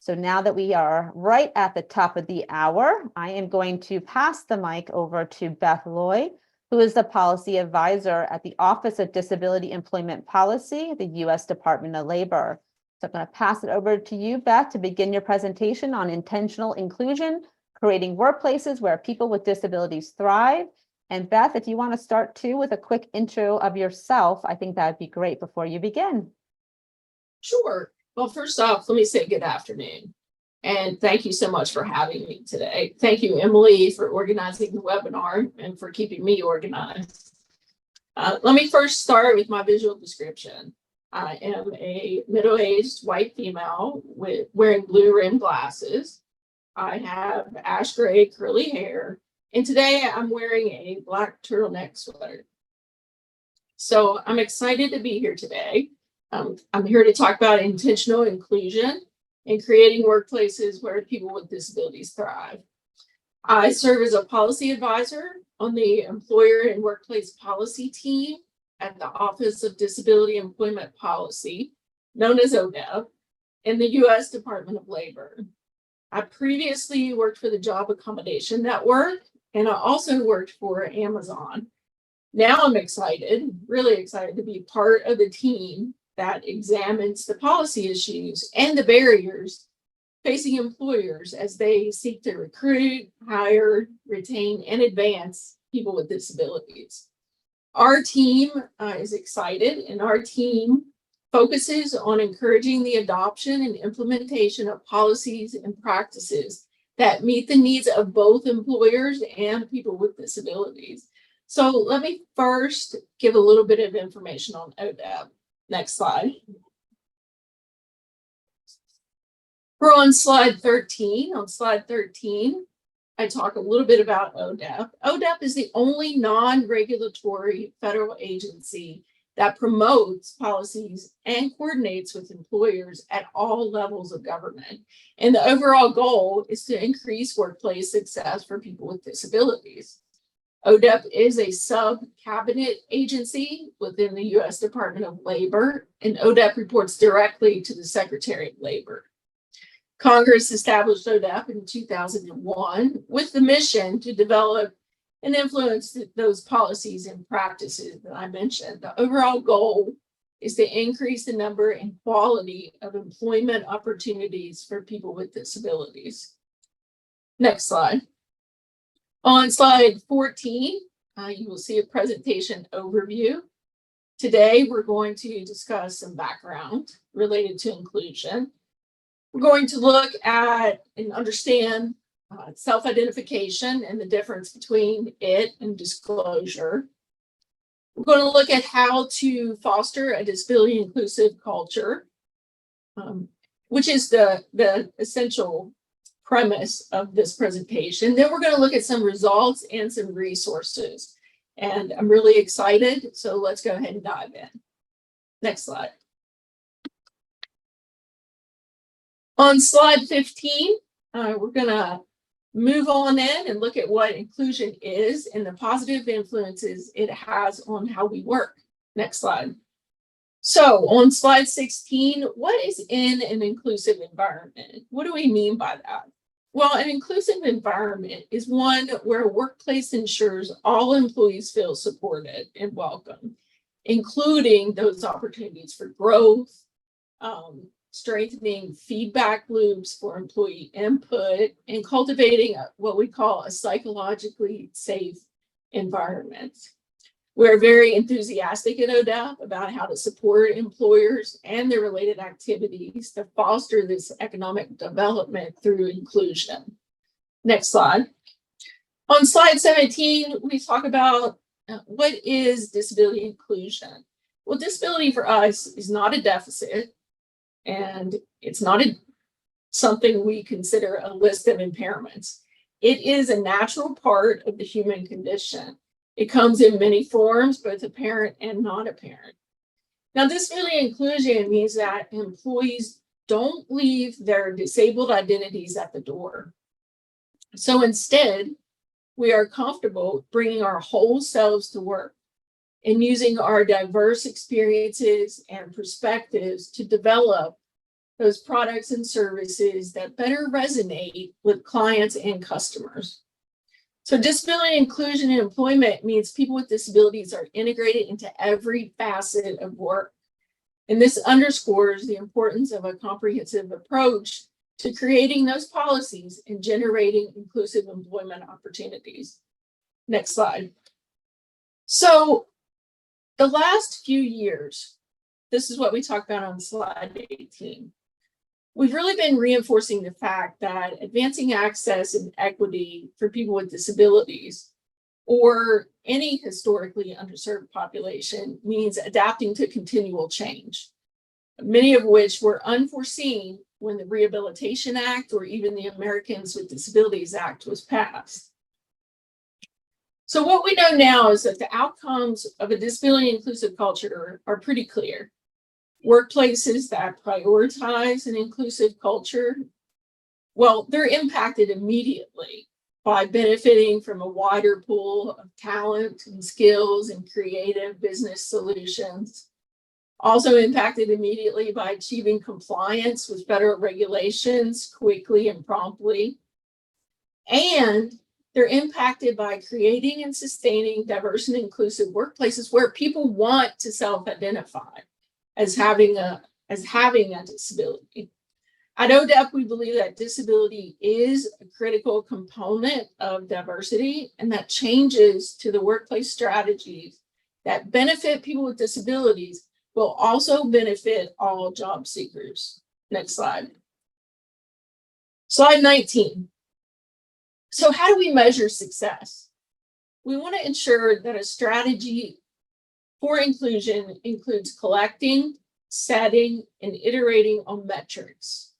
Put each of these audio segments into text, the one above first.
So now that we are right at the top of the hour, I am going to pass the mic over to Beth Loy, who is the policy advisor at the Office of Disability Employment Policy, the U.S. Department of Labor. So I'm going to pass it over to you, Beth, to begin your presentation on intentional inclusion, creating workplaces where people with disabilities thrive. And Beth, if you want to start too with a quick intro of yourself, I think that'd be great before you begin. Sure. Well, first off, let me say good afternoon. And thank you so much for having me today. Thank you, Emily, for organizing the webinar and for keeping me organized. Let me first start with my visual description. I am a middle-aged white female wearing blue rimmed glasses. I have ash gray curly hair, and today I'm wearing a black turtleneck sweater. So I'm excited to be here today. I'm here to talk about intentional inclusion and creating workplaces where people with disabilities thrive. I serve as a policy advisor on the Employer and Workplace Policy team at the Office of Disability Employment Policy, known as ODEP, in the U.S. Department of Labor. I previously worked for the Job Accommodation Network, and I also worked for Amazon. Now I'm excited, really excited to be part of the team that examines the policy issues and the barriers facing employers as they seek to recruit, hire, retain, and advance people with disabilities. Our team is excited, and our team focuses on encouraging the adoption and implementation of policies and practices that meet the needs of both employers and people with disabilities. So let me first give a little bit of information on ODEP. Next slide. We're on slide 13. On slide 13, I talk a little bit about ODEP. ODEP is the only non-regulatory federal agency that promotes policies and coordinates with employers at all levels of government. And the overall goal is to increase workplace success for people with disabilities. ODEP is a sub-cabinet agency within the U.S. Department of Labor, and ODEP reports directly to the Secretary of Labor. Congress established ODEP in 2001 with the mission to develop and influence those policies and practices that I mentioned. The overall goal is to increase the number and quality of employment opportunities for people with disabilities. Next slide. On slide 14, you will see a presentation overview. Today, we're going to discuss some background related to inclusion. We're going to look at and understand self-identification and the difference between it and disclosure. We're going to look at how to foster a disability inclusive culture, which is the essential premise of this presentation. Then we're going to look at some results and some resources. And I'm really excited, so let's go ahead and dive in. Next slide. On slide 15, we're going to move on in and look at what inclusion is and the positive influences it has on how we work. Next slide. So on slide 16, what is in an inclusive environment? What do we mean by that? Well, an inclusive environment is one where a workplace ensures all employees feel supported and welcome, including those opportunities for growth, strengthening feedback loops for employee input, and cultivating what we call a psychologically safe environment. We're very enthusiastic at ODEP about how to support employers and their related activities to foster this economic development through inclusion. Next slide. On slide 17, we talk about what is disability inclusion. Well, disability for us is not a deficit, and it's not something we consider a list of impairments. It is a natural part of the human condition. It comes in many forms, both apparent and not apparent. Now, disability inclusion means that employees don't leave their disabled identities at the door. So instead, we are comfortable bringing our whole selves to work and using our diverse experiences and perspectives to develop those products and services that better resonate with clients and customers. So disability inclusion in employment means people with disabilities are integrated into every facet of work. And this underscores the importance of a comprehensive approach to creating those policies and generating inclusive employment opportunities. Next slide. So the last few years, this is what we talked about on slide 18. We've really been reinforcing the fact that advancing access and equity for people with disabilities or any historically underserved population means adapting to continual change, many of which were unforeseen when the Rehabilitation Act or even the Americans with Disabilities Act was passed. So what we know now is that the outcomes of a disability inclusive culture are pretty clear. Workplaces that prioritize an inclusive culture, well, they're impacted immediately by benefiting from a wider pool of talent and skills and creative business solutions. Also impacted immediately by achieving compliance with federal regulations quickly and promptly. And they're impacted by creating and sustaining diverse and inclusive workplaces where people want to self-identify as having a disability. At ODEP, we believe that disability is a critical component of diversity, and that changes to the workplace strategies that benefit people with disabilities will also benefit all job seekers. Next slide. Slide 19. So how do we measure success? We want to ensure that a strategy for inclusion includes collecting, setting, and iterating on metrics.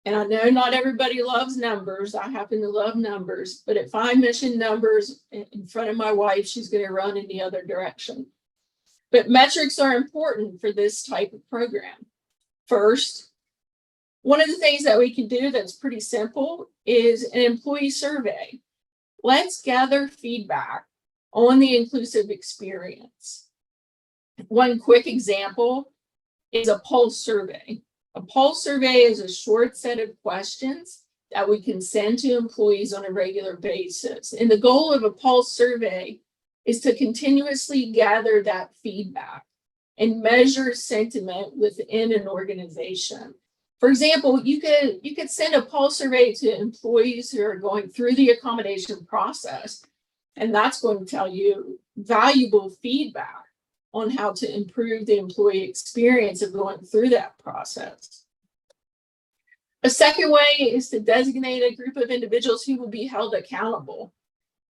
And I know not everybody loves numbers. I happen to love numbers, but if I mention numbers in front of my wife, she's going to run in the other direction. But metrics are important for this type of program. First, one of the things that we can do that's pretty simple is an employee survey. Let's gather feedback on the inclusive experience. One quick example is a pulse survey. A pulse survey is a short set of questions that we can send to employees on a regular basis. And the goal of a pulse survey is to continuously gather that feedback and measure sentiment within an organization. For example, you could send a pulse survey to employees who are going through the accommodation process, and that's going to tell you valuable feedback on how to improve the employee experience of going through that process. A second way is to designate a group of individuals who will be held accountable.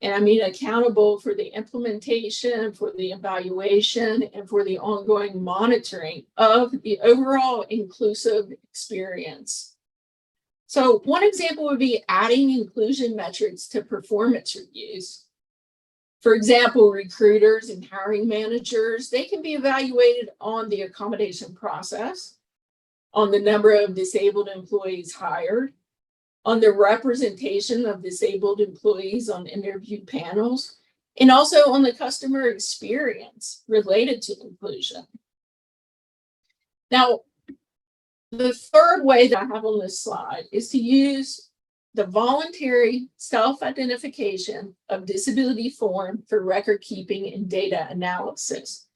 And I mean accountable for the implementation, for the evaluation, and for the ongoing monitoring of the overall inclusive experience. So one example would be adding inclusion metrics to performance reviews. For example, recruiters and hiring managers, they can be evaluated on the accommodation process, on the number of disabled employees hired, on the representation of disabled employees on interview panels, and also on the customer experience related to inclusion. Now, the third way that I have on this slide is to use the voluntary self-identification of disability form for record keeping and data analysis.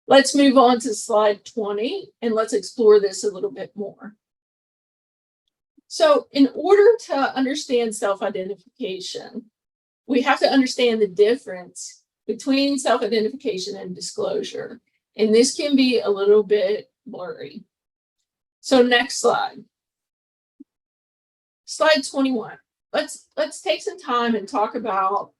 Let's move on to slide 20 and let's explore this a little bit more. So in order to understand self-identification, we have to understand the difference between self-identification and disclosure. And this can be a little bit blurry. So next slide. Slide 21. Let's take some time and talk about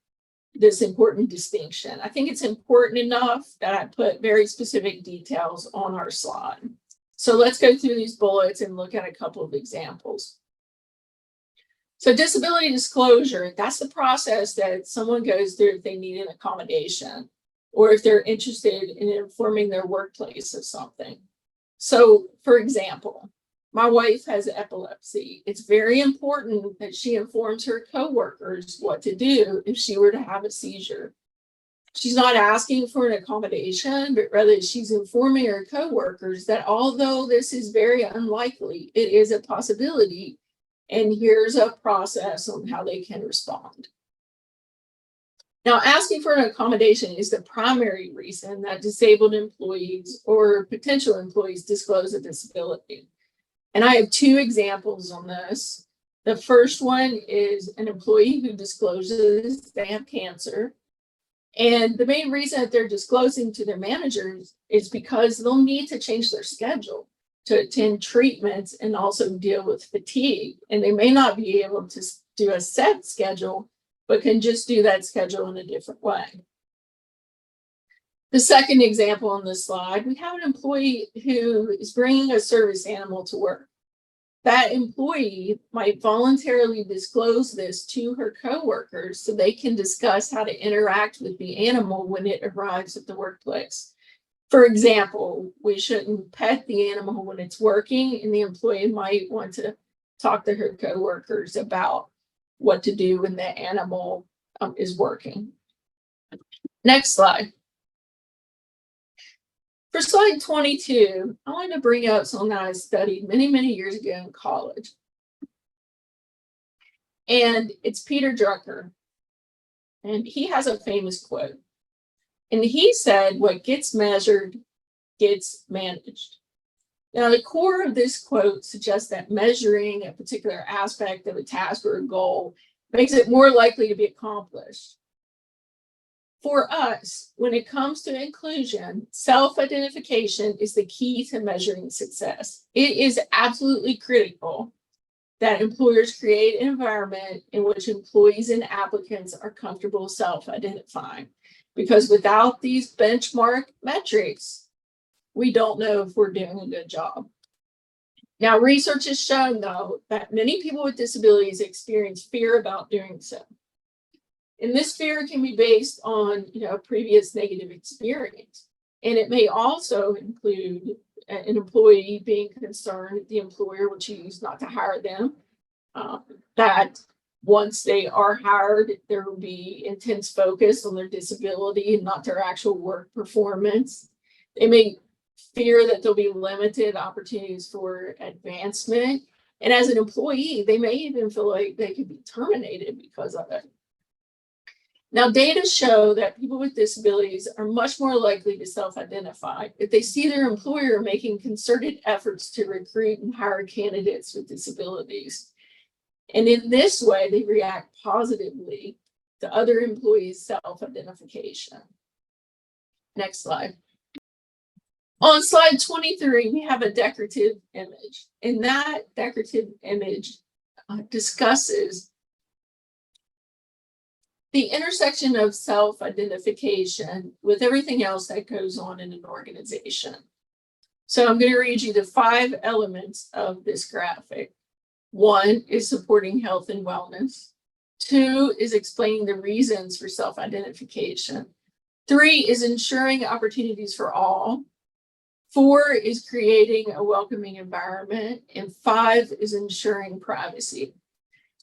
this important distinction. I think it's important enough that I put very specific details on our slide. So let's go through these bullets and look at a couple of examples. So disability disclosure, that's the process that someone goes through if they need an accommodation or if they're interested in informing their workplace of something. So for example, my wife has epilepsy. It's very important that she informs her coworkers what to do if she were to have a seizure. She's not asking for an accommodation, but rather she's informing her coworkers that although this is very unlikely, it is a possibility. And here's a process on how they can respond. Now, asking for an accommodation is the primary reason that disabled employees or potential employees disclose a disability. And I have two examples on this. The first one is an employee who discloses they have cancer. And the main reason that they're disclosing to their managers is because they'll need to change their schedule to attend treatments and also deal with fatigue. And they may not be able to do a set schedule, but can just do that schedule in a different way. The second example on this slide, we have an employee who is bringing a service animal to work. That employee might voluntarily disclose this to her coworkers so they can discuss how to interact with the animal when it arrives at the workplace. For example, we shouldn't pet the animal when it's working, and the employee might want to talk to her coworkers about what to do when the animal is working. Next slide. For slide 22, I wanted to bring up something that I studied many, many years ago in college. And it's Peter Drucker. And he has a famous quote. And he said, "What gets measured gets managed." Now, the core of this quote suggests that measuring a particular aspect of a task or a goal makes it more likely to be accomplished. For us, when it comes to inclusion, self-identification is the key to measuring success. It is absolutely critical that employers create an environment in which employees and applicants are comfortable self-identifying, because without these benchmark metrics, we don't know if we're doing a good job. Now, research has shown, though, that many people with disabilities experience fear about doing so. And this fear can be based on, a previous negative experience. And it may also include an employee being concerned the employer will choose not to hire them, that once they are hired, there will be intense focus on their disability and not their actual work performance. They may fear that there'll be limited opportunities for advancement. And as an employee, they may even feel like they could be terminated because of it. Now, data show that people with disabilities are much more likely to self-identify if they see their employer making concerted efforts to recruit and hire candidates with disabilities. And in this way, they react positively to other employees' self-identification. Next slide. On slide 23, we have a decorative image, and that decorative image discusses the intersection of self-identification with everything else that goes on in an organization. So I'm going to read you the 5 elements of this graphic. 1 is supporting health and wellness. 2 is explaining the reasons for self-identification. 3 is ensuring opportunities for all. 4 is creating a welcoming environment. And 5 is ensuring privacy.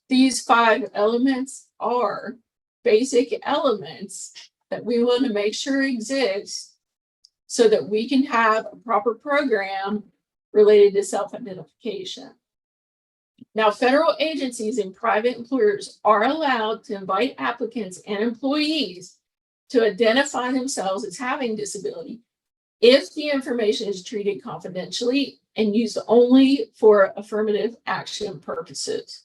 These 5 elements are basic elements that we want to make sure exist so that we can have a proper program related to self-identification. Now, federal agencies and private employers are allowed to invite applicants and employees to identify themselves as having disability if the information is treated confidentially and used only for affirmative action purposes.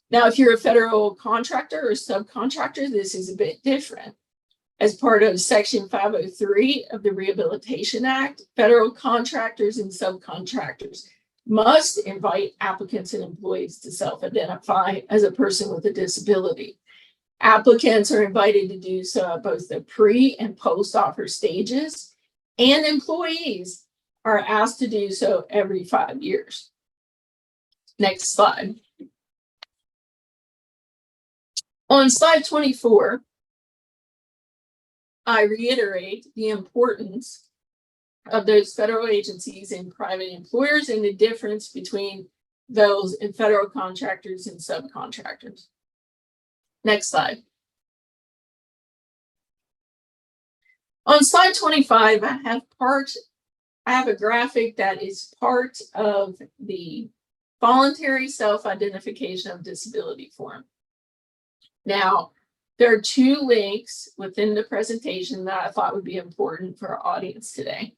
Now, if you're a federal contractor or subcontractor, this is a bit different. As part of Section 503 of the Rehabilitation Act, federal contractors and subcontractors must invite applicants and employees to self-identify as a person with a disability. Applicants are invited to do so at both the pre- and post-offer stages, and employees are asked to do so every 5 years. Next slide. On slide 24, I reiterate the importance of those federal agencies and private employers and the difference between those and federal contractors and subcontractors. Next slide. On slide 25, I have a graphic that is part of the voluntary self-identification of disability form. Now, there are two links within the presentation that I thought would be important for our audience today.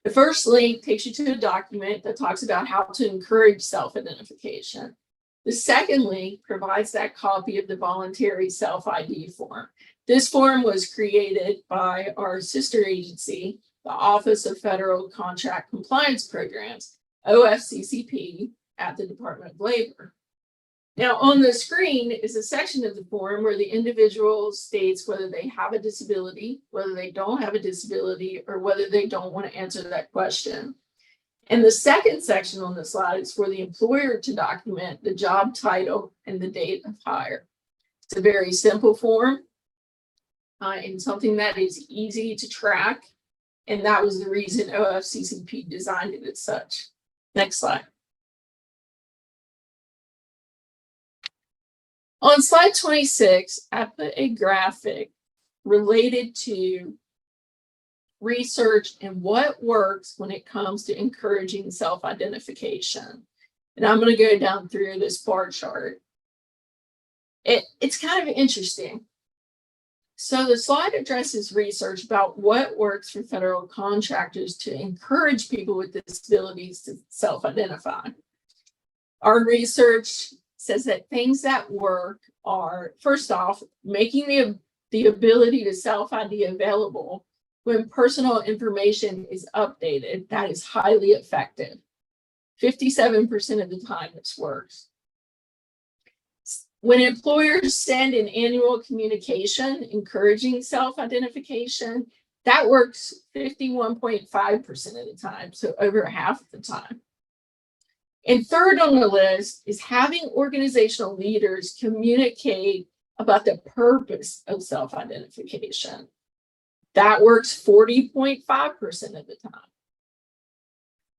The first link takes you to a document that talks about how to encourage self-identification. The second link provides that copy of the voluntary self-ID form. This form was created by our sister agency, the Office of Federal Contract Compliance Programs, OFCCP, at the Department of Labor. Now, on the screen is a section of the form where the individual states whether they have a disability, whether they don't have a disability, or whether they don't want to answer that question. And the second section on the slide is for the employer to document the job title and the date of hire. It's a very simple form and something that is easy to track. And that was the reason OFCCP designed it as such. Next slide. On slide 26, I put a graphic related to research and what works when it comes to encouraging self-identification. And I'm going to go down through this bar chart. It's kind of interesting. So the slide addresses research about what works for federal contractors to encourage people with disabilities to self-identify. Our research says that things that work are, first off, making the ability to self-ID available when personal information is updated. That is highly effective. 57% of the time this works. When employers send an annual communication encouraging self-identification, that works 51.5% of the time, so over half of the time. And third on the list is having organizational leaders communicate about the purpose of self-identification. That works 40.5% of the time.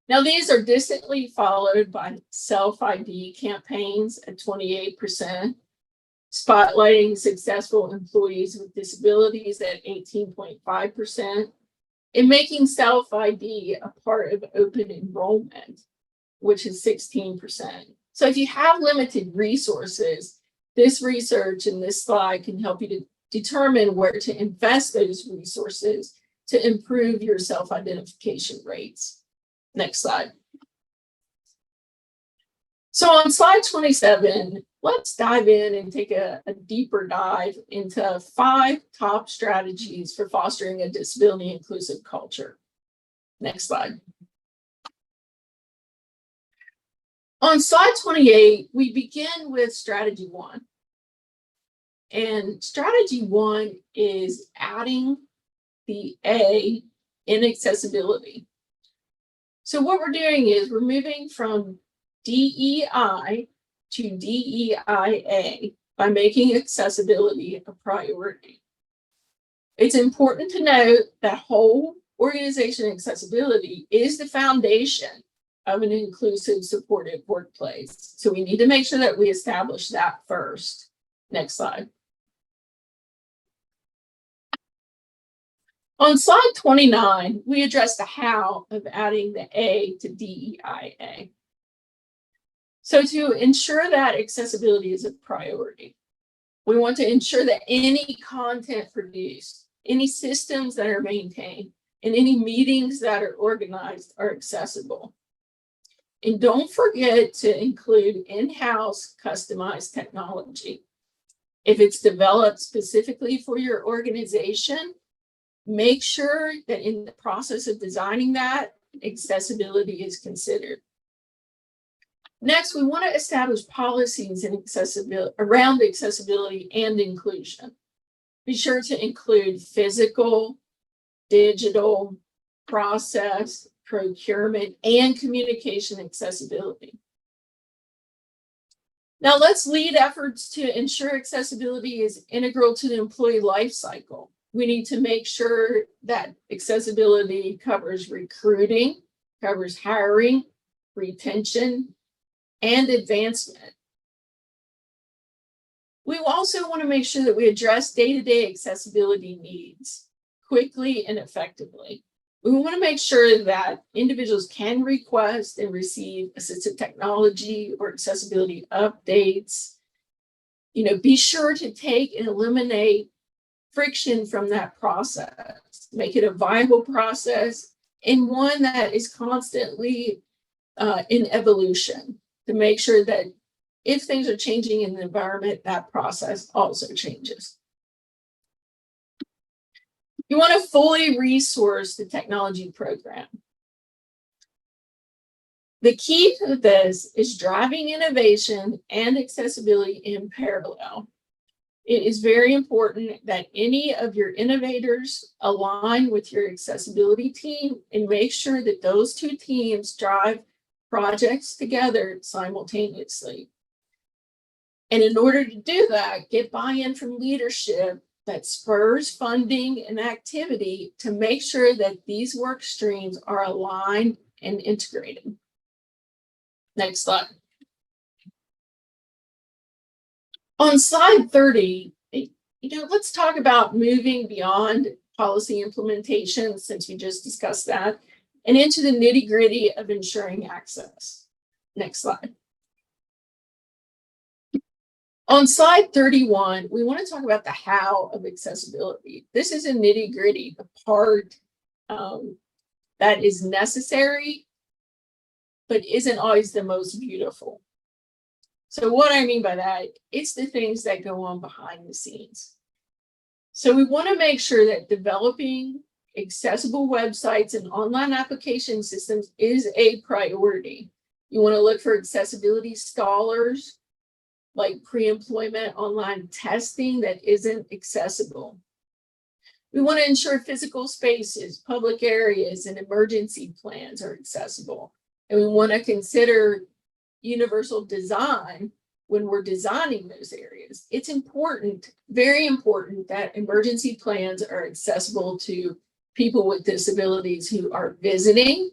Now, these are distantly followed by self-ID campaigns at 28%, spotlighting successful employees with disabilities at 18.5%, and making self-ID a part of open enrollment, which is 16%. So if you have limited resources, this research in this slide can help you to determine where to invest those resources to improve your self-identification rates. Next slide. So on slide 27, let's dive in and take a deeper dive into 5 top strategies for fostering a disability inclusive culture. Next slide. On slide 28, we begin with strategy 1. And strategy 1 is adding the A in accessibility. So what we're doing is we're moving from DEI to DEIA by making accessibility a priority. It's important to note that whole organization accessibility is the foundation of an inclusive, supportive workplace. So we need to make sure that we establish that first. Next slide. On slide 29, we address the how of adding the A to DEIA. So to ensure that accessibility is a priority, we want to ensure that any content produced, any systems that are maintained, and any meetings that are organized are accessible. And don't forget to include in-house customized technology. If it's developed specifically for your organization, make sure that in the process of designing that, accessibility is considered. Next, we want to establish policies in accessibility around accessibility and inclusion. Be sure to include physical, digital, process, procurement, and communication accessibility. Now let's lead efforts to ensure accessibility is integral to the employee life cycle. We need to make sure that accessibility covers recruiting, covers hiring, retention, and advancement. We also want to make sure that we address day-to-day accessibility needs. quickly and effectively. We want to make sure that individuals can request and receive assistive technology or accessibility updates. Be sure to take and eliminate friction from that process, make it a viable process and one that is constantly in evolution, to make sure that if things are changing in the environment, that process also changes. You want to fully resource the technology program. The key to this is driving innovation and accessibility in parallel. It is very important that any of your innovators align with your accessibility team and make sure that those two teams drive projects together simultaneously. And in order to do that, get buy-in from leadership that spurs funding and activity to make sure that these work streams are aligned and integrated. Next slide. On slide 30, let's talk about moving beyond policy implementation, since we just discussed that, and into the nitty-gritty of ensuring access. Next slide. On slide 31, we want to talk about the how of accessibility. This is a nitty-gritty, the part that is necessary, but isn't always the most beautiful. So what I mean by that, it's the things that go on behind the scenes. So we want to make sure that developing accessible websites and online application systems is a priority. You want to look for accessibility scholars, like pre-employment online testing that isn't accessible. We want to ensure physical spaces, public areas, and emergency plans are accessible. And we want to consider universal design when we're designing those areas. It's important, very important, that emergency plans are accessible to people with disabilities who are visiting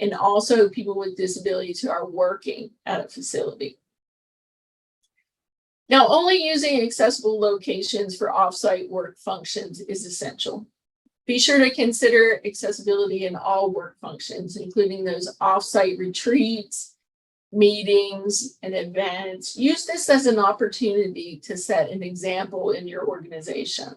and also people with disabilities who are working at a facility. Now, only using accessible locations for offsite work functions is essential. Be sure to consider accessibility in all work functions, including those offsite retreats, meetings, and events. Use this as an opportunity to set an example in your organization.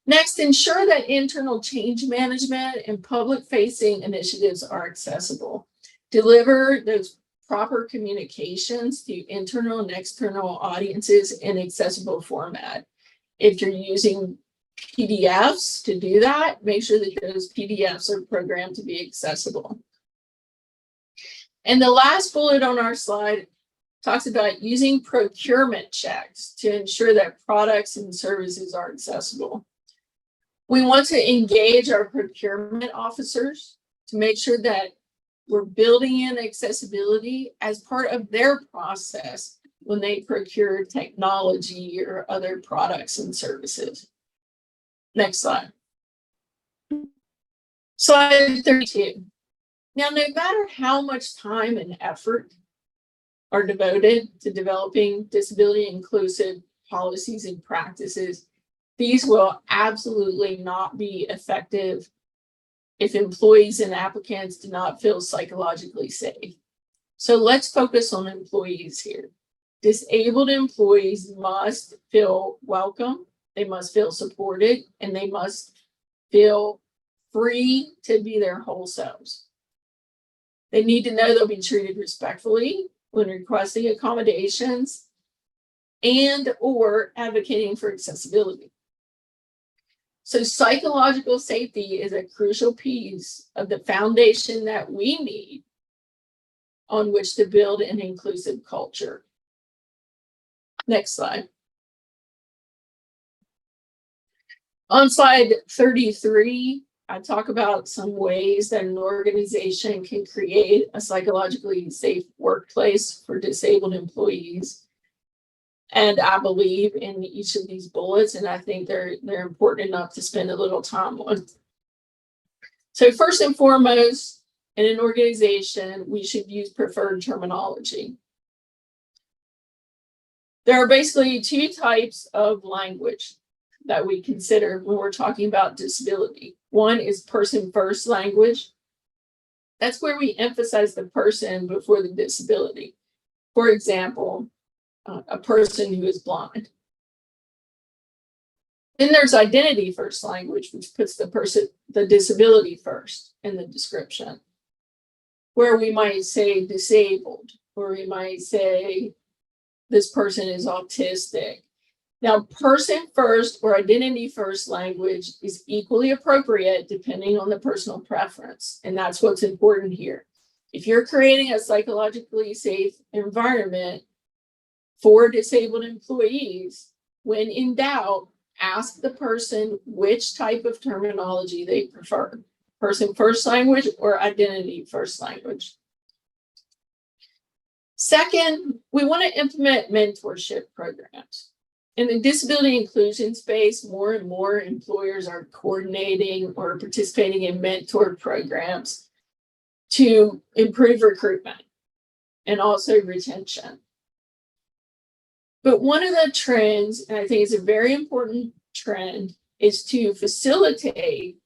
Next, ensure that internal change management and public-facing initiatives are accessible. Deliver those proper communications to internal and external audiences in accessible format. If you're using PDFs to do that, make sure that those PDFs are programmed to be accessible. And the last bullet on our slide talks about using procurement checks to ensure that products and services are accessible. We want to engage our procurement officers to make sure that we're building in accessibility as part of their process when they procure technology or other products and services. Next slide. Slide 32. Now, no matter how much time and effort are devoted to developing disability inclusive policies and practices, these will absolutely not be effective if employees and applicants do not feel psychologically safe. So let's focus on employees here. Disabled employees must feel welcome, they must feel supported, and they must feel free to be their whole selves. They need to know they'll be treated respectfully when requesting accommodations and or advocating for accessibility. So psychological safety is a crucial piece of the foundation that we need on which to build an inclusive culture. Next slide. On slide 33, I talk about some ways that an organization can create a psychologically safe workplace for disabled employees. And I believe in each of these bullets, and I think they're important enough to spend a little time on. So first and foremost, in an organization, we should use preferred terminology. There are basically two types of language. that we consider when we're talking about disability. One is person first language. That's where we emphasize the person before the disability. For example, a person who is blind. Then there's identity first language, which puts the disability first in the description, where we might say disabled, or we might say this person is autistic. Now, person first or identity first language is equally appropriate depending on the personal preference. And that's what's important here. If you're creating a psychologically safe environment for disabled employees, when in doubt, ask the person which type of terminology they prefer, person first language or identity first language. Second, we want to implement mentorship programs. In the disability inclusion space, more and more employers are coordinating or participating in mentor programs to improve recruitment and also retention. But one of the trends, and I think it's a very important trend, is to facilitate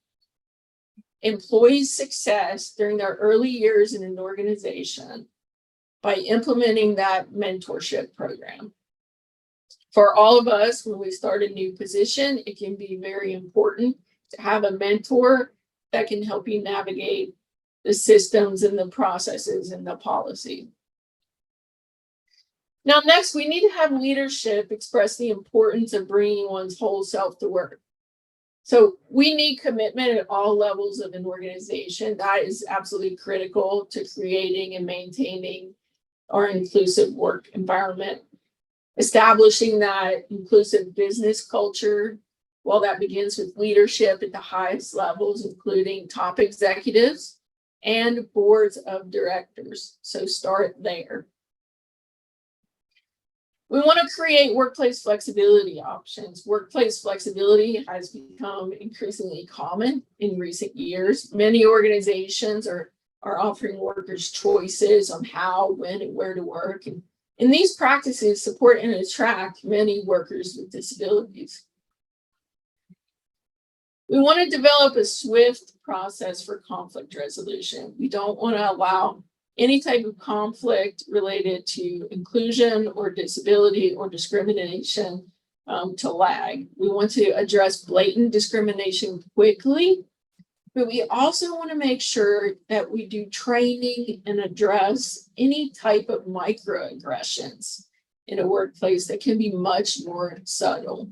employees' success during their early years in an organization by implementing that mentorship program. For all of us, when we start a new position, it can be very important to have a mentor that can help you navigate the systems and the processes and the policy. Now, next, we need to have leadership express the importance of bringing one's whole self to work. So we need commitment at all levels of an organization. That is absolutely critical to creating and maintaining our inclusive work environment. Establishing that inclusive business culture, well, that begins with leadership at the highest levels, including top executives and boards of directors. So start there. We want to create workplace flexibility options. Workplace flexibility has become increasingly common in recent years. Many organizations are offering workers choices on how, when, and where to work. And these practices support and attract many workers with disabilities. We want to develop a swift process for conflict resolution. We don't want to allow any type of conflict related to inclusion or disability or discrimination to lag. We want to address blatant discrimination quickly, but we also want to make sure that we do training and address any type of microaggressions in a workplace that can be much more subtle.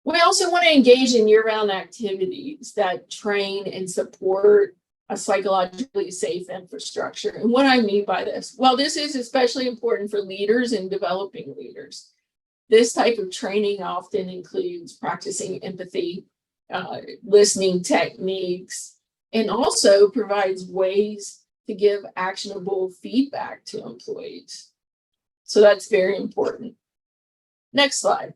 We also want to engage in year-round activities that train and support a psychologically safe infrastructure. And what I mean by this, well, this is especially important for leaders and developing leaders. This type of training often includes practicing empathy, listening techniques, and also provides ways to give actionable feedback to employees. So that's very important. Next slide.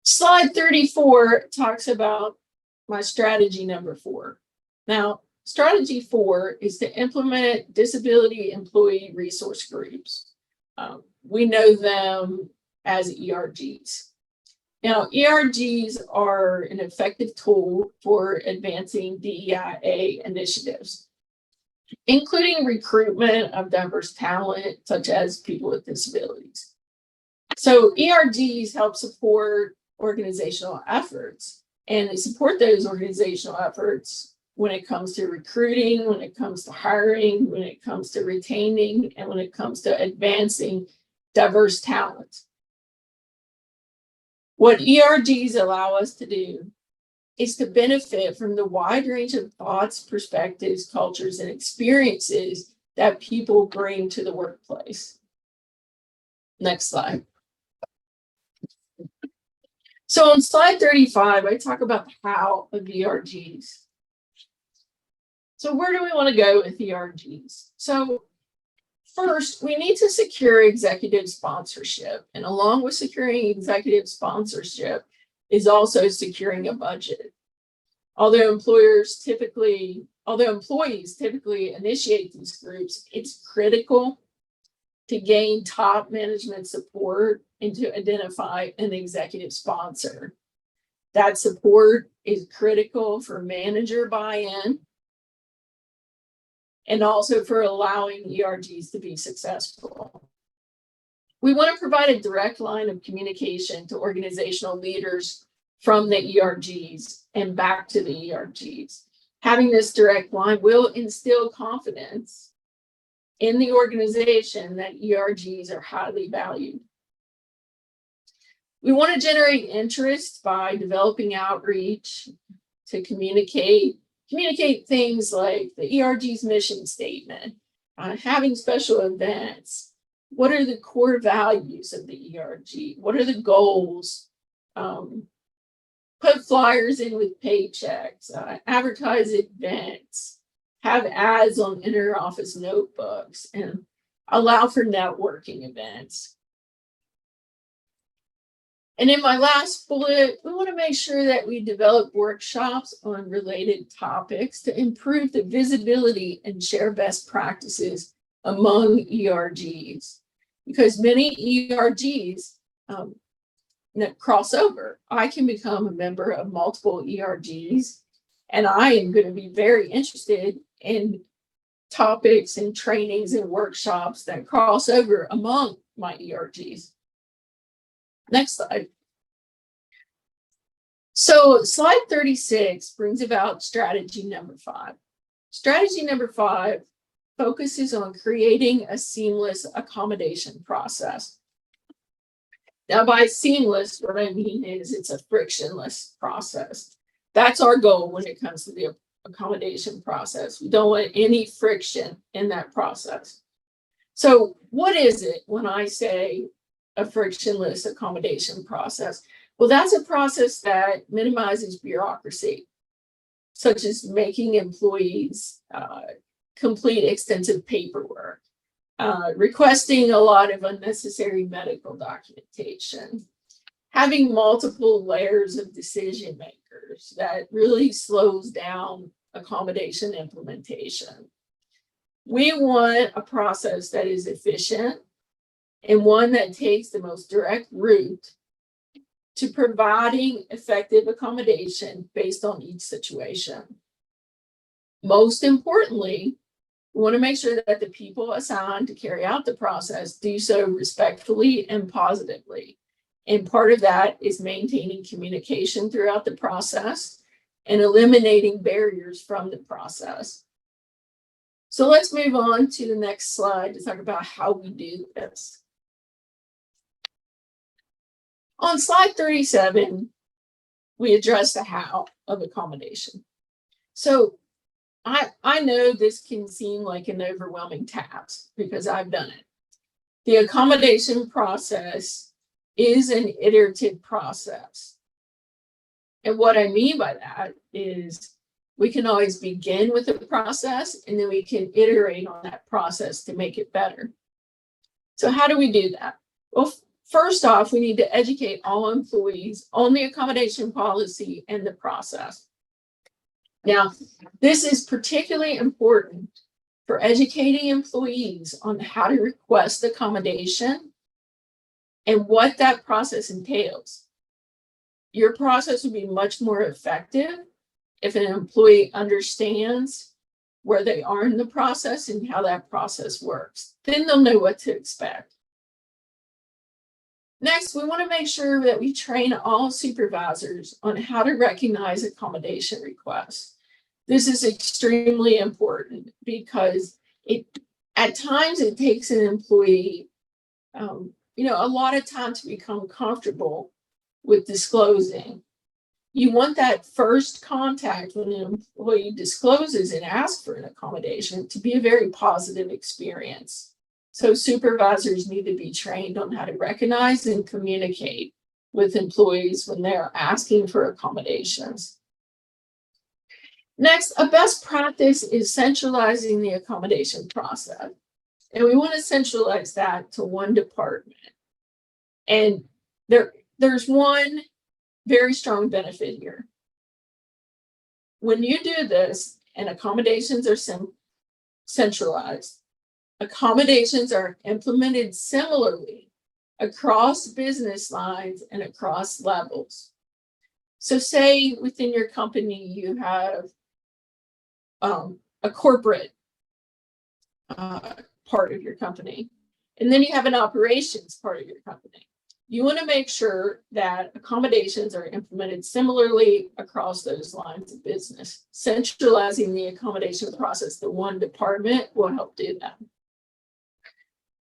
Slide 34 talks about my strategy number 4. Now, strategy 4 is to implement disability employee resource groups. We know them as ERGs. Now, ERGs are an effective tool for advancing DEIA initiatives, including recruitment of diverse talent, such as people with disabilities. So ERGs help support organizational efforts, and they support those organizational efforts when it comes to recruiting, when it comes to hiring, when it comes to retaining, and when it comes to advancing diverse talent. What ERGs allow us to do is to benefit from the wide range of thoughts, perspectives, cultures, and experiences that people bring to the workplace. Next slide. So on slide 35, I talk about the how of ERGs. So where do we want to go with ERGs? So first, we need to secure executive sponsorship. And along with securing executive sponsorship is also securing a budget. Although employees typically initiate these groups, it's critical to gain top management support and to identify an executive sponsor. That support is critical for manager buy-in and also for allowing ERGs to be successful. We want to provide a direct line of communication to organizational leaders from the ERGs and back to the ERGs. Having this direct line will instill confidence in the organization that ERGs are highly valued. We want to generate interest by developing outreach to communicate things like the ERG's mission statement, having special events. What are the core values of the ERG? What are the goals? Put flyers in with paychecks, advertise events, have ads on inter-office notebooks, and allow for networking events. And in my last bullet, we want to make sure that we develop workshops on related topics to improve the visibility and share best practices among ERGs, because many ERGs cross over. I can become a member of multiple ERGs, and I am going to be very interested in topics and trainings and workshops that cross over among my ERGs. Next slide. So slide 36 brings about strategy number 5. Strategy number 5 focuses on creating a seamless accommodation process. Now, by seamless, what I mean is it's a frictionless process. That's our goal when it comes to the accommodation process. We don't want any friction in that process. So what is it when I say a frictionless accommodation process? Well, that's a process that minimizes bureaucracy, such as making employees complete extensive paperwork, requesting a lot of unnecessary medical documentation, having multiple layers of decision makers that really slows down accommodation implementation. We want a process that is efficient and one that takes the most direct route to providing effective accommodation based on each situation. Most importantly, we want to make sure that the people assigned to carry out the process do so respectfully and positively. And part of that is maintaining communication throughout the process and eliminating barriers from the process. So let's move on to the next slide to talk about how we do this. On slide 37, we address the how of accommodation. So I know this can seem like an overwhelming task because I've done it. The accommodation process is an iterative process. And what I mean by that is we can always begin with a process and then we can iterate on that process to make it better. So how do we do that? Well, first off, we need to educate all employees on the accommodation policy and the process. Now, this is particularly important for educating employees on how to request accommodation and what that process entails. Your process would be much more effective if an employee understands where they are in the process and how that process works. Then they'll know what to expect. Next, we want to make sure that we train all supervisors on how to recognize accommodation requests. This is extremely important because at times it takes an employee, a lot of time to become comfortable with disclosing. You want that first contact when an employee discloses and asks for an accommodation to be a very positive experience. So supervisors need to be trained on how to recognize and communicate with employees when they're asking for accommodations. Next, a best practice is centralizing the accommodation process. And we want to centralize that to one department. And there's one very strong benefit here. When you do this and accommodations are centralized, accommodations are implemented similarly across business lines and across levels. So say within your company, you have a corporate part of your company, and then you have an operations part of your company. You want to make sure that accommodations are implemented similarly across those lines of business. Centralizing the accommodation process to one department will help do that.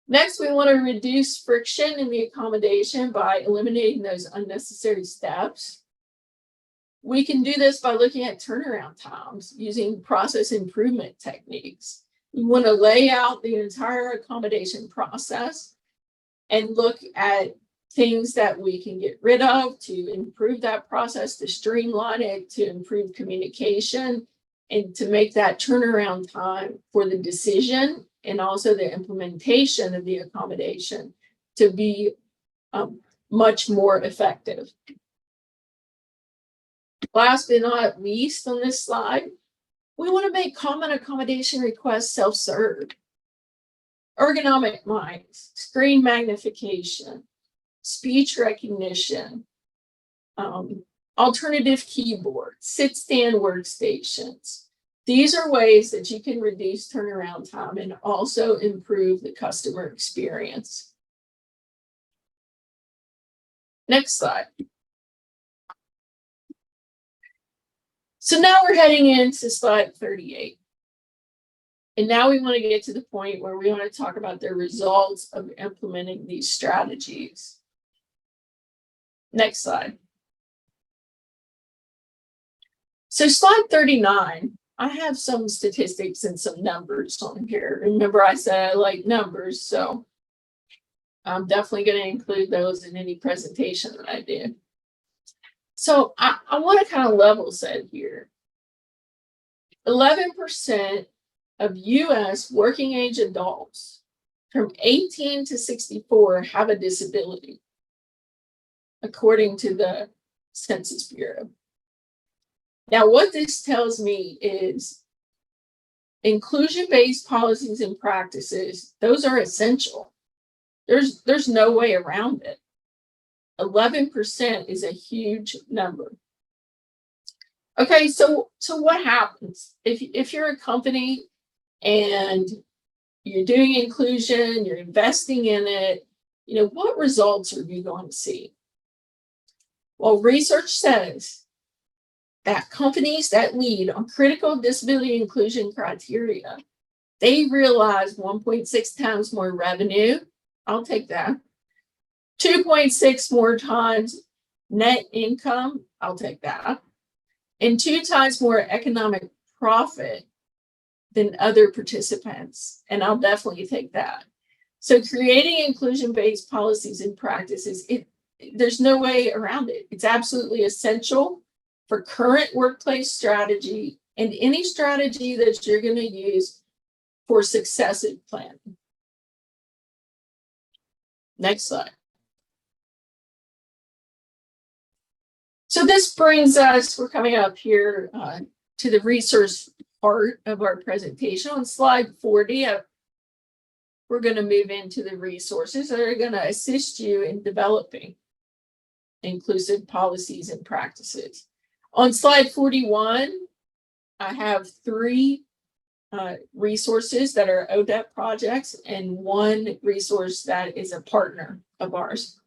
Next, we want to reduce friction in the accommodation by eliminating those unnecessary steps. We can do this by looking at turnaround times using process improvement techniques. We want to lay out the entire accommodation process and look at things that we can get rid of to improve that process, to streamline it, to improve communication, and to make that turnaround time for the decision and also the implementation of the accommodation to be much more effective. Last but not least on this slide, we want to make common accommodation requests self-serve. Ergonomic mics, screen magnification, speech recognition, alternative keyboards, sit-stand workstations. These are ways that you can reduce turnaround time and also improve the customer experience. Next slide. So now we're heading into slide 38. And now we want to get to the point where we want to talk about the results of implementing these strategies. Next slide. So slide 39, I have some statistics and some numbers on here. Remember, I said I like numbers, so I'm definitely going to include those in any presentation that I do. So I want to kind of level set here. 11% of US working age adults from 18 to 64 have a disability, according to the Census Bureau. Now, what this tells me is inclusion-based policies and practices, those are essential. There's no way around it. 11% is a huge number. Okay, so what happens if you're a company and you're doing inclusion, you're investing in it, what results are you going to see? Well, research says that companies that lead on critical disability inclusion criteria, they realize 1.6 times more revenue. I'll take that. 2.6 more times net income. I'll take that. And 2 times more economic profit than other participants. And I'll definitely take that. So creating inclusion-based policies and practices, there's no way around it. It's absolutely essential for current workplace strategy and any strategy that you're going to use for successive planning. Next slide. So this brings us, we're coming up here to the resource part of our presentation. On slide 40, we're going to move into the resources that are going to assist you in developing inclusive policies and practices. On slide 41, I have 3 resources that are ODEP projects and 1 resource that is a partner of ours.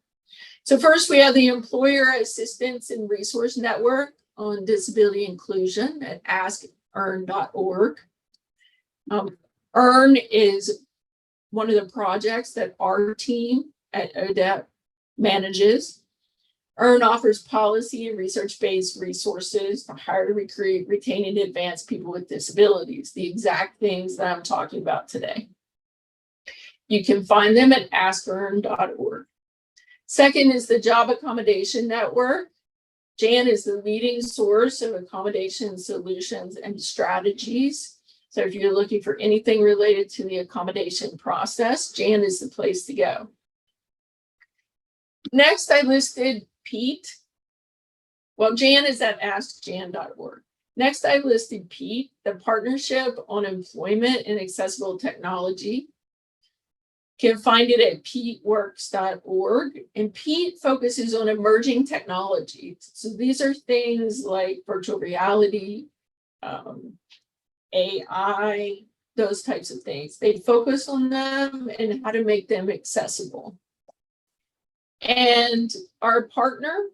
So first, we have the Employer Assistance and Resource Network on Disability Inclusion at askearn.org. EARN is one of the projects that our team at ODEP manages. EARN offers policy and research-based resources to hire, recruit, retain, and advance people with disabilities, the exact things that I'm talking about today. You can find them at askearn.org. Second is the Job Accommodation Network. JAN is the leading source of accommodation solutions and strategies. So if you're looking for anything related to the accommodation process, JAN is the place to go. Next, I listed PEAT. Well, JAN is at askjan.org. Next, I listed PEAT, the Partnership on Employment and Accessible Technology. can find it at peteworks.org. And Pete focuses on emerging technologies. So these are things like virtual reality, AI, those types of things. They focus on them and how to make them accessible. And our partner,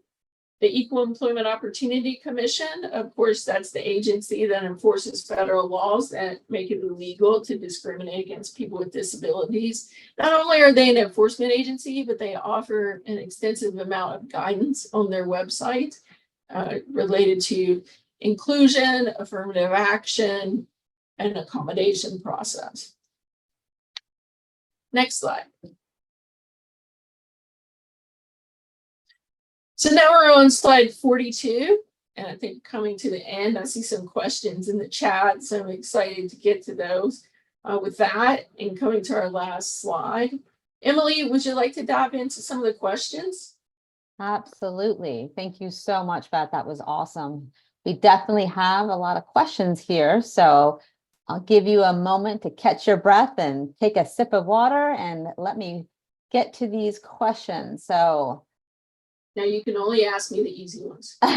the Equal Employment Opportunity Commission, of course, that's the agency that enforces federal laws that make it illegal to discriminate against people with disabilities. Not only are they an enforcement agency, but they offer an extensive amount of guidance on their website related to inclusion, affirmative action, and accommodation process. Next slide. So now we're on slide 42, and I think coming to the end, I see some questions in the chat, so I'm excited to get to those. With that, and coming to our last slide, Emily, would you like to dive into some of the questions? Absolutely. Thank you so much, Beth. That was awesome. We definitely have a lot of questions here, so I'll give you a moment to catch your breath and take a sip of water and let me get to these questions. So Now you can only ask me the easy ones. all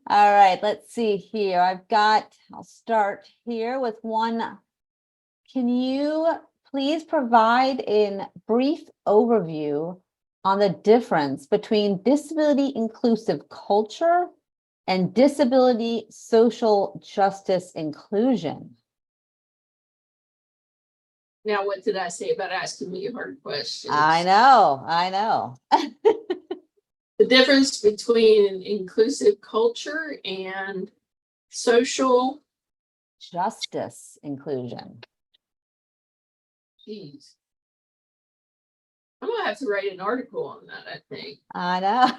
right, let's see here. I'll start here with one. Can you please provide a brief overview on the difference between disability inclusive culture and disability social justice inclusion? Now, what did I say about asking me hard questions? I know. The difference between inclusive culture and social Justice inclusion. Geez. I'm gonna have to write an article on that, I think. I know.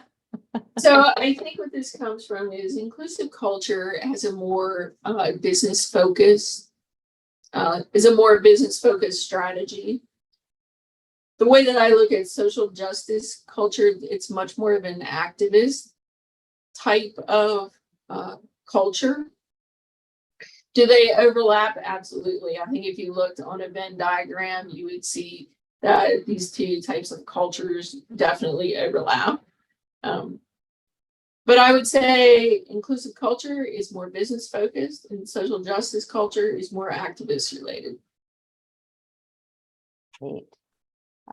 So I think what this comes from is inclusive culture has a more business focused strategy. The way that I look at social justice culture, it's much more of an activist type of culture. Do they overlap? Absolutely. I think if you looked on a Venn diagram, you would see that these two types of cultures definitely overlap. But I would say inclusive culture is more business focused and social justice culture is more activist related. Great.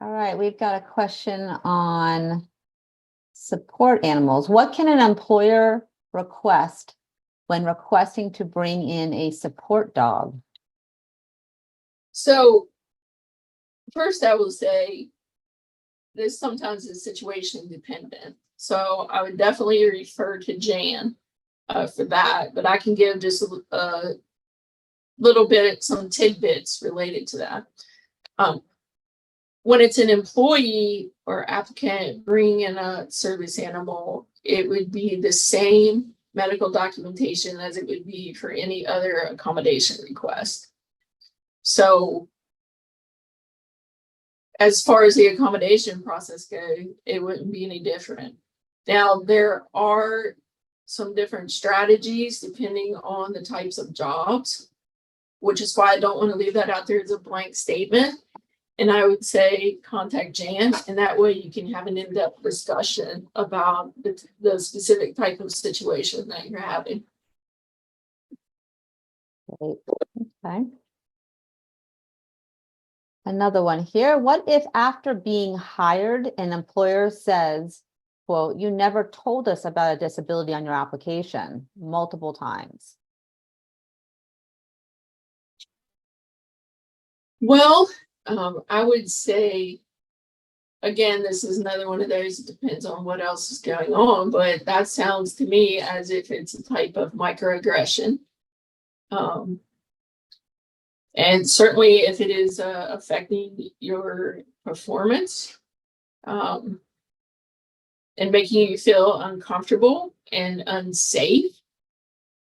All right, we've got a question on support animals. What can an employer request when requesting to bring in a support dog? So first I will say this sometimes is situation dependent. So I would definitely refer to Jan for that, but I can give just a little bit, some tidbits related to that. When it's an employee or applicant bringing in a service animal, it would be the same medical documentation as it would be for any other accommodation request. So as far as the accommodation process goes, it wouldn't be any different. Now, there are some different strategies depending on the types of jobs, which is why I don't want to leave that out there as a blank statement. And I would say contact Jan, and that way you can have an in-depth discussion about the specific type of situation that you're having. Great. Okay. Another one here. What if after being hired, an employer says, quote, "You never told us about a disability on your application," multiple times? Well, I would say, again, this is another one of those, it depends on what else is going on, but that sounds to me as if it's a type of microaggression. And certainly if it is affecting your performance and making you feel uncomfortable and unsafe,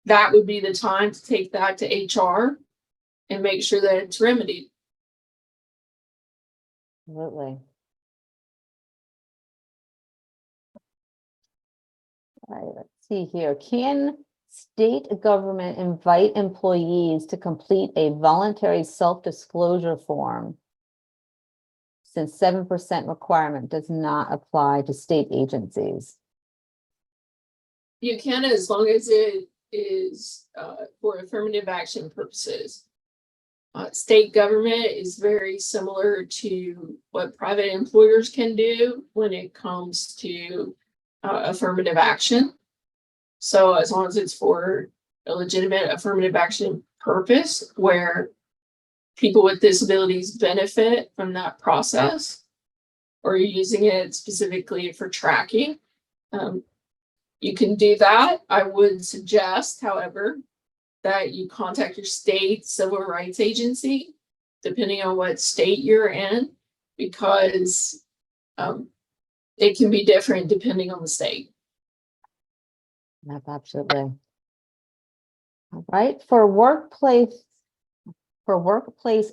that would be the time to take that to HR and make sure that it's remedied. Absolutely. All right, let's see here. Can state government invite employees to complete a voluntary self-disclosure form, since 7% requirement does not apply to state agencies? You can, as long as it is for affirmative action purposes. State government is very similar to what private employers can do when it comes to affirmative action. So as long as it's for a legitimate affirmative action purpose where people with disabilities benefit from that process, or you're using it specifically for tracking, you can do that. I would suggest, however, that you contact your state civil rights agency, depending on what state you're in, because it can be different depending on the state. Yep, absolutely. All right, for workplace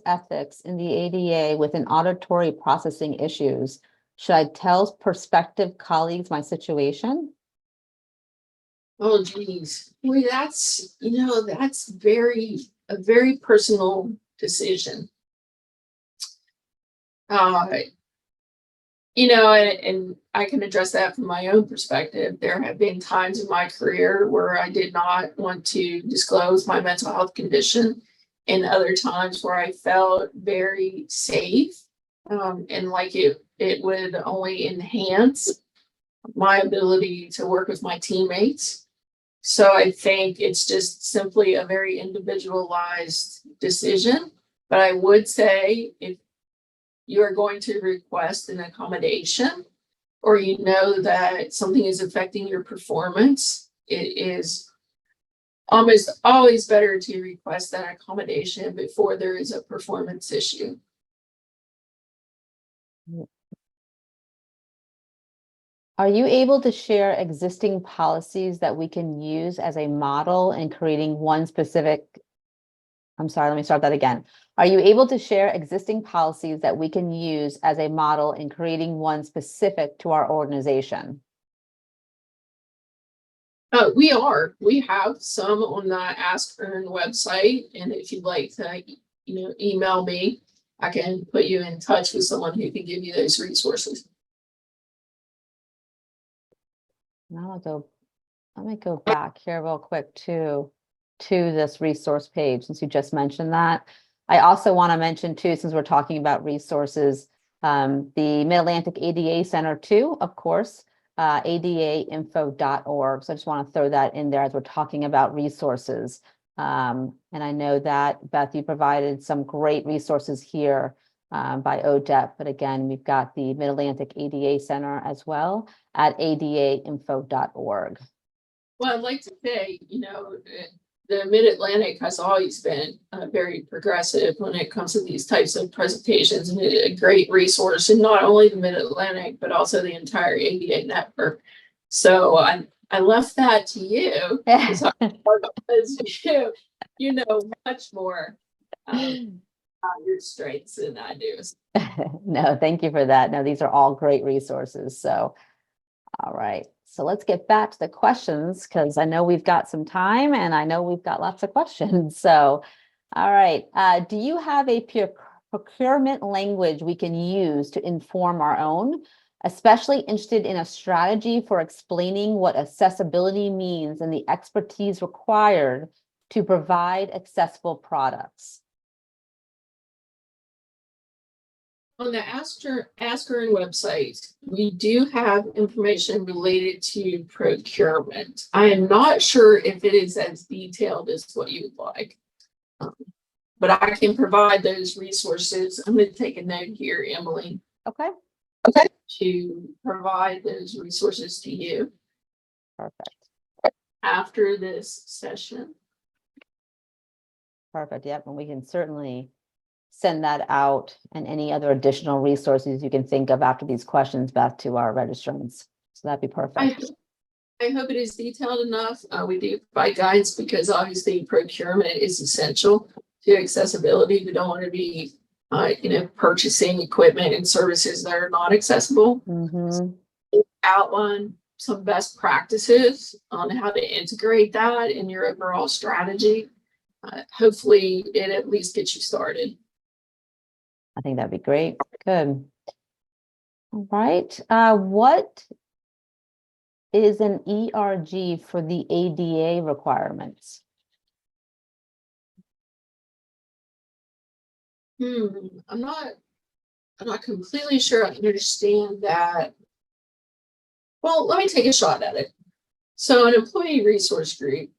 ethics in the ADA within auditory processing issues, should I tell prospective colleagues my situation? Oh, geez. Well, that's, that's a very personal decision. And I can address that from my own perspective. There have been times in my career where I did not want to disclose my mental health condition, and other times where I felt very safe, and like it would only enhance my ability to work with my teammates. So I think it's just simply a very individualized decision. But I would say, if you are going to request an accommodation, or you know that something is affecting your performance, it is almost always better to request that accommodation before there is a performance issue. Are you able to share existing policies that we can use as a model in creating one specific? I'm sorry, let me start that again. Are you able to share existing policies that we can use as a model in creating one specific to our organization? We have some on the Ask Earn website, and if you'd like to, email me, I can put you in touch with someone who can give you those resources. Now let me go back here real quick to this resource page, since you just mentioned that. I also want to mention too, since we're talking about resources, the Mid-Atlantic ADA Center too, of course, adainfo.org. So I just want to throw that in there as we're talking about resources. And I know that, Beth, you provided some great resources here by ODEP, but again, we've got the Mid-Atlantic ADA Center as well at adainfo.org. Well, I'd like to say, the Mid-Atlantic has always been very progressive when it comes to these types of presentations, and a great resource, and not only the Mid-Atlantic, but also the entire ADA network. So I left that to you, because you know much more about your strengths than I do. No, thank you for that. No, these are all great resources. So, all right. So let's get back to the questions, because I know we've got some time and I know we've got lots of questions. So, all right. Do you have a procurement language we can use to inform our own? Especially interested in a strategy for explaining what accessibility means and the expertise required to provide accessible products. On the Ask Earn website, we do have information related to procurement. I am not sure if it is as detailed as what you would like, but I can provide those resources. I'm going to take a note here, Emily. Okay. To provide those resources to you. Perfect. After this session. Perfect. Yep. And we can certainly send that out, and any other additional resources you can think of after these questions, Beth, to our registrants. So that'd be perfect. I hope it is detailed enough. We do provide guidance, because obviously procurement is essential to accessibility. We don't want to be purchasing equipment and services that are not accessible. Mm-hmm. Outline some best practices on how to integrate that in your overall strategy. Hopefully it at least gets you started. I think that'd be great. Good. All right. What is an ERG for the ADA requirements? I'm not completely sure I understand that. Well, let me take a shot at it. So an employee resource group,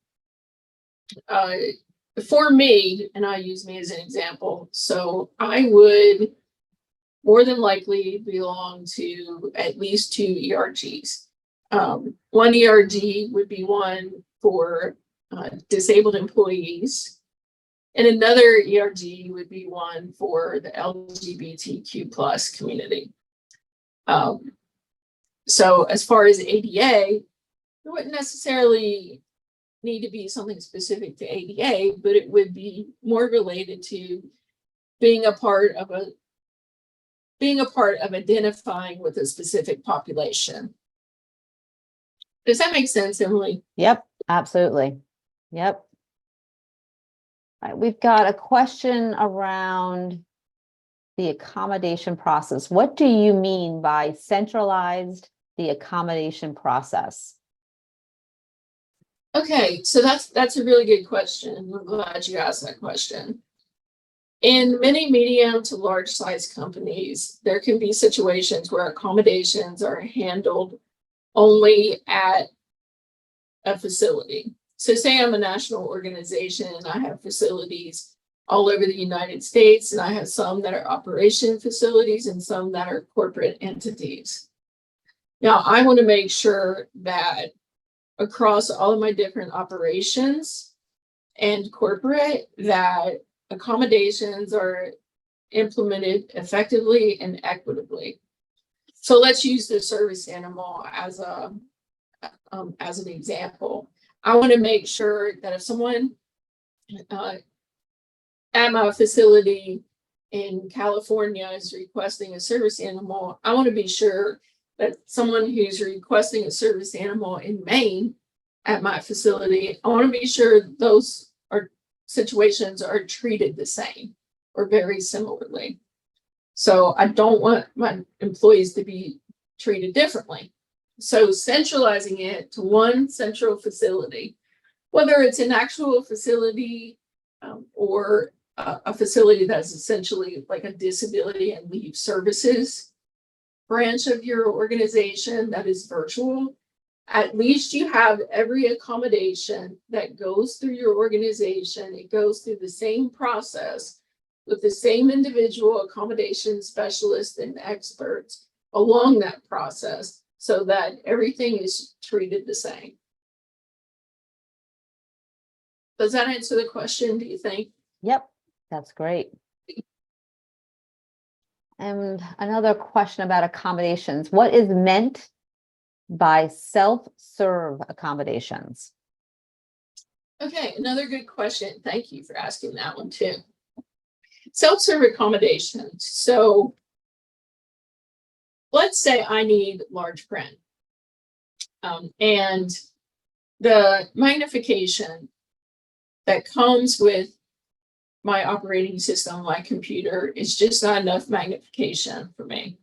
for me, and I use me as an example, so I would more than likely belong to at least 2 ERGs. One ERG would be one for disabled employees, and another ERG would be one for the LGBTQ plus community. So as far as ADA, it wouldn't necessarily need to be something specific to ADA, but it would be more related to being a part of identifying with a specific population. Does that make sense, Emily? Yep, absolutely. Yep. All right, we've got a question around the accommodation process. What do you mean by centralized the accommodation process? Okay, so that's a really good question. I'm glad you asked that question. In many medium to large size companies, there can be situations where accommodations are handled only at a facility. So say I'm a national organization and I have facilities all over the United States, and I have some that are operation facilities and some that are corporate entities. Now, I want to make sure that across all of my different operations and corporate, that accommodations are implemented effectively and equitably. So let's use the service animal as an example. I want to make sure that if someone at my facility in California is requesting a service animal, I want to be sure that someone who's requesting a service animal in Maine at my facility, I want to be sure those situations are treated the same or very similarly. So I don't want my employees to be treated differently. So centralizing it to one central facility, whether it's an actual facility or a facility that's essentially like a disability and leave services branch of your organization that is virtual, at least you have every accommodation that goes through your organization. It goes through the same process with the same individual accommodation specialists and experts along that process so that everything is treated the same. Does that answer the question, do you think? Yep, that's great. And another question about accommodations. What is meant by self-serve accommodations? Okay, another good question. Thank you for asking that one too. Self-serve accommodations. So let's say I need large print. And the magnification that comes with my operating system, my computer, is just not enough magnification for me.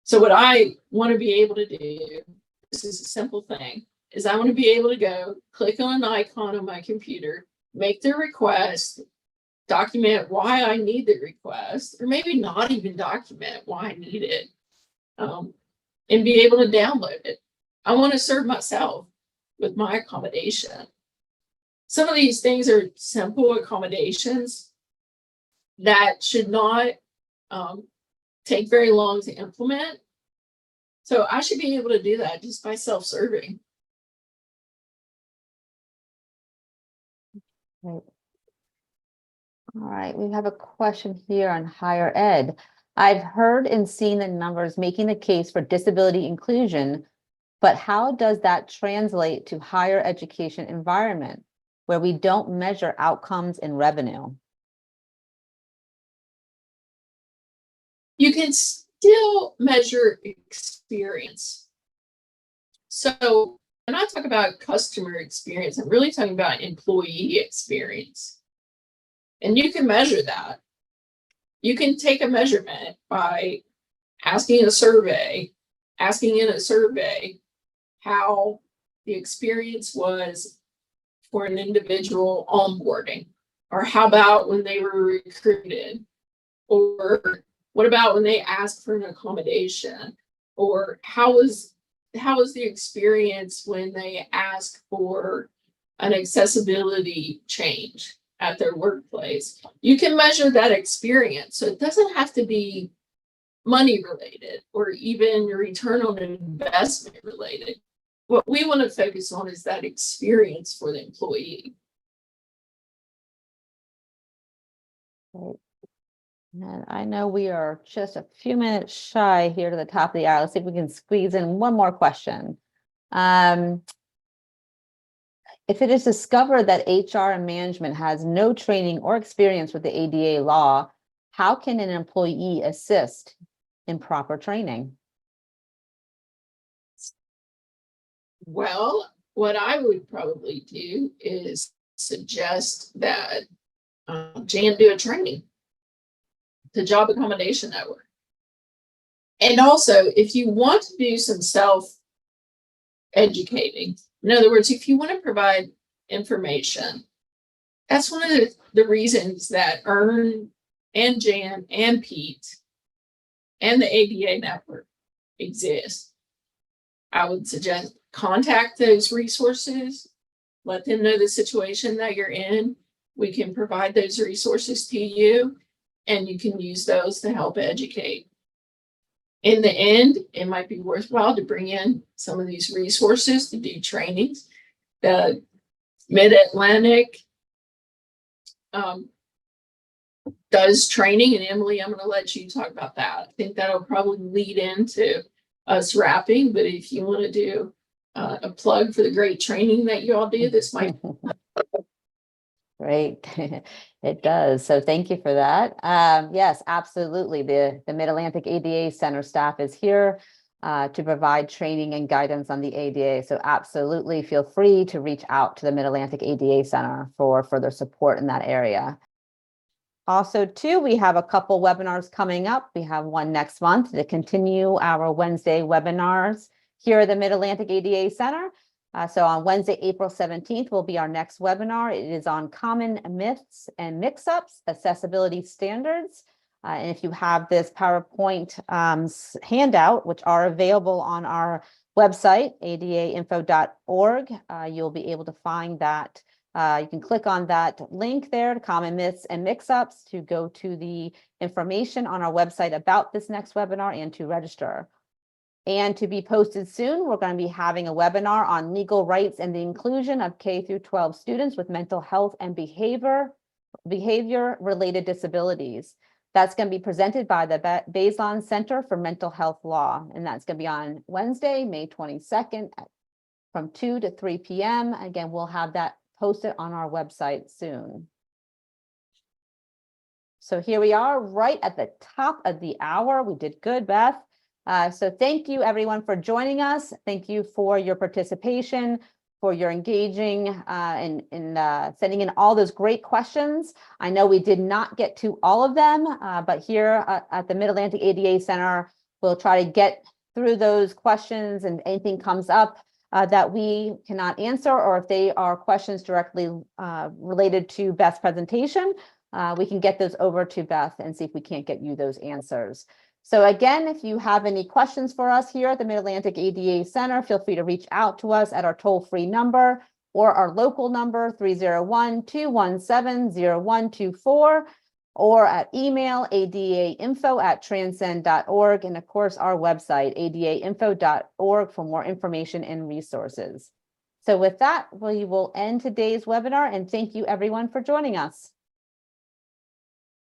So what I want to be able to do, this is a simple thing, is I want to be able to go click on an icon on my computer, make the request, document why I need the request, or maybe not even document why I need it, and be able to download it. I want to serve myself with my accommodation. Some of these things are simple accommodations that should not take very long to implement. So I should be able to do that just by self-serving. Right. All right, we have a question here on higher ed. I've heard and seen the numbers making the case for disability inclusion, but how does that translate to higher education environment where we don't measure outcomes and revenue? You can still measure experience. So when I talk about customer experience, I'm really talking about employee experience. And you can measure that. You can take a measurement by asking in a survey how the experience was for an individual onboarding, or how about when they were recruited, or what about when they asked for an accommodation, or how was the experience when they asked for an accessibility change at their workplace. You can measure that experience, so it doesn't have to be money related or even your return on investment related. What we want to focus on is that experience for the employee. Great. And I know we are just a few minutes shy here to the top of the hour. Let's see if we can squeeze in one more question. If it is discovered that HR and management has no training or experience with the ADA law, how can an employee assist in proper training? Well, what I would probably do is suggest that Jan do a training, the Job Accommodation Network. And also, if you want to do some self-educating, in other words, if you want to provide information, that's one of the reasons that Earn and Jan and Pete and the ADA network exist. I would suggest contact those resources, let them know the situation that you're in. We can provide those resources to you, and you can use those to help educate. In the end, it might be worthwhile to bring in some of these resources to do trainings. The Mid-Atlantic does training, and Emily, I'm going to let you talk about that. I think that'll probably lead into us wrapping, but if you want to do a plug for the great training that you all do, this might. Great. It does. So thank you for that. Yes, absolutely. The Mid-Atlantic ADA Center staff is here to provide training and guidance on the ADA. So absolutely feel free to reach out to the Mid-Atlantic ADA Center for further support in that area. Also, too, we have a couple webinars coming up. We have one next month to continue our Wednesday webinars here at the Mid-Atlantic ADA Center. So on Wednesday, April 17th will be our next webinar. It is on common myths and mix-ups, accessibility standards. And if you have this PowerPoint handout, which are available on our website, adainfo.org, you'll be able to find that. You can click on that link there, common myths and mix-ups, to go to the information on our website about this next webinar and to register. And to be posted soon, we're going to be having a webinar on legal rights and the inclusion of K through 12 students with mental health and behavior-related disabilities. That's going to be presented by the Bazelon Center for Mental Health Law, and that's going to be on Wednesday, May 22nd from 2 to 3 p.m. Again, we'll have that posted on our website soon. So here we are right at the top of the hour. We did good, Beth. So thank you everyone for joining us. Thank you for your participation, for your engaging and sending in all those great questions. I know we did not get to all of them, but here at the Mid-Atlantic ADA Center, we'll try to get through those questions, and anything comes up that we cannot answer, or if they are questions directly related to Beth's presentation, we can get those over to Beth and see if we can't get you those answers. So again, if you have any questions for us here at the Mid-Atlantic ADA Center, feel free to reach out to us at our toll-free number or our local number 301-217-0124, or at email adainfo@transcend.org, and of course our website adainfo.org for more information and resources. So with that, we will end today's webinar, and thank you everyone for joining us.